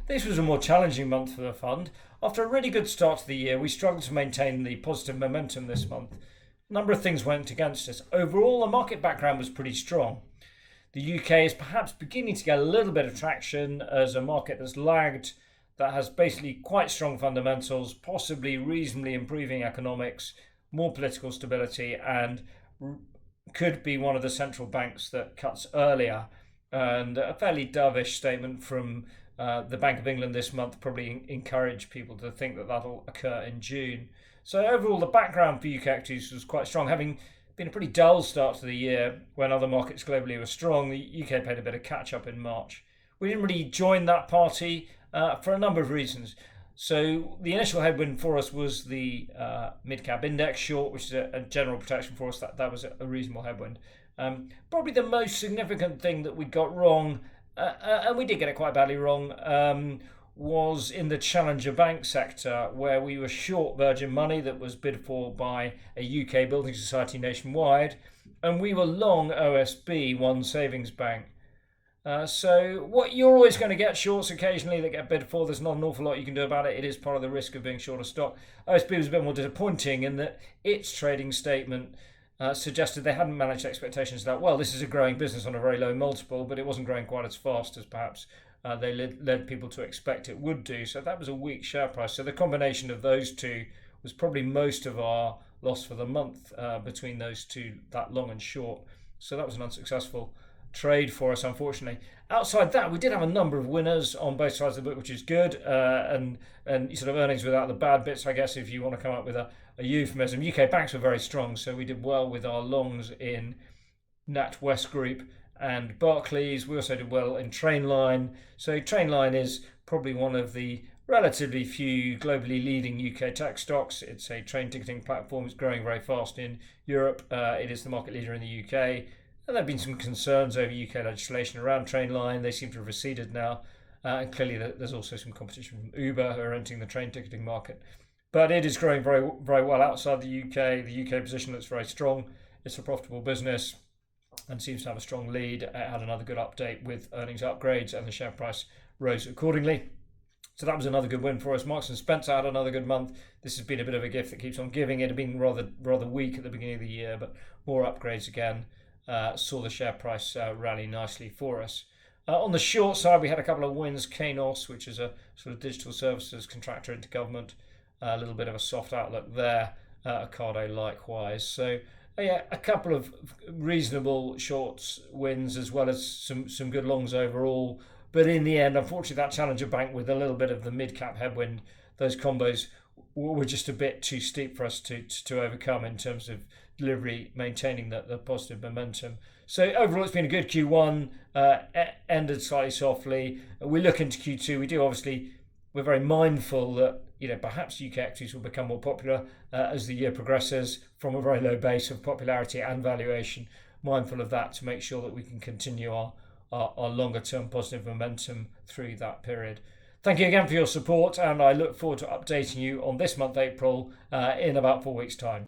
This was a more challenging month for the fund. After a really good start to the year, we struggled to maintain the positive momentum this month. A number of things went against us. Overall, the market background was pretty strong. The UK is perhaps beginning to get a little bit of traction as a market that's lagged, that has basically quite strong fundamentals, possibly reasonably improving economics, more political stability, and could be one of the central banks that cuts earlier. And a fairly dovish statement from the Bank of England this month probably encouraged people to think that that'll occur in June. So overall, the background for UK equities was quite strong. Having been a pretty dull start to the year when other markets globally were strong, the UK played a bit of catch up in March. We didn't really join that party for a number of reasons. So the initial headwind for us was the mid-cap index short, which is a general protection for us. That was a reasonable headwind. Probably the most significant thing that we got wrong, and we did get it quite badly wrong, was in the challenger bank sector, where we were short Virgin Money that was bid for by a UK building society nationwide, and we were long OSB, One Savings Bank. So what you're always going to get shorts occasionally that get bid for. There's not an awful lot you can do about it. It is part of the risk of being short a stock. OSB was a bit more disappointing in that its trading statement suggested they hadn't managed expectations that well. This is a growing business on a very low multiple, but it wasn't growing quite as fast as perhaps they led people to expect it would do. So that was a weak share price. So the combination of those two was probably most of our loss for the month between those two, that long and short. So that was an unsuccessful trade for us, unfortunately. Outside that, we did have a number of winners on both sides of the book, which is good, and sort of earnings without the bad bits, I guess, if you want to come up with a euphemism. UK banks were very strong, so we did well with our longs in NatWest Group and Barclays. We also did well in Trainline. So Trainline is probably one of the relatively few globally leading UK tech stocks. It's a train ticketing platform. It's growing very fast in Europe. It is the market leader in the UK. And there have been some concerns over UK legislation around Trainline. They seem to have receded now. And clearly there's also some competition from Uber, who are entering the train ticketing market. But it is growing very, very well outside the UK. The UK position looks very strong. It's a profitable business and seems to have a strong lead. It had another good update with earnings upgrades, and the share price rose accordingly. So that was another good win for us. Marks and Spencer had another good month. This has been a bit of a gift that keeps on giving. It had been rather weak at the beginning of the year, but more upgrades again. Saw the share price rally nicely for us. On the short side, we had a couple of wins. Kainos, which is a sort of digital services contractor into government, a little bit of a soft outlook there. Ocado likewise. So yeah, a couple of reasonable shorts wins as well as some good longs overall. But in the end, unfortunately, that challenger bank with a little bit of the mid-cap headwind, those combos were just a bit too steep for us to overcome in terms of delivery, maintaining the positive momentum. So overall, it's been a good Q1, ended slightly softly. We look into Q2. We're very mindful that perhaps UK equities will become more popular as the year progresses from a very low base of popularity and valuation. Mindful of that to make sure that we can continue our longer term positive momentum through that period. Thank you again for your support, and I look forward to updating you on this month, April, in about 4 weeks' time.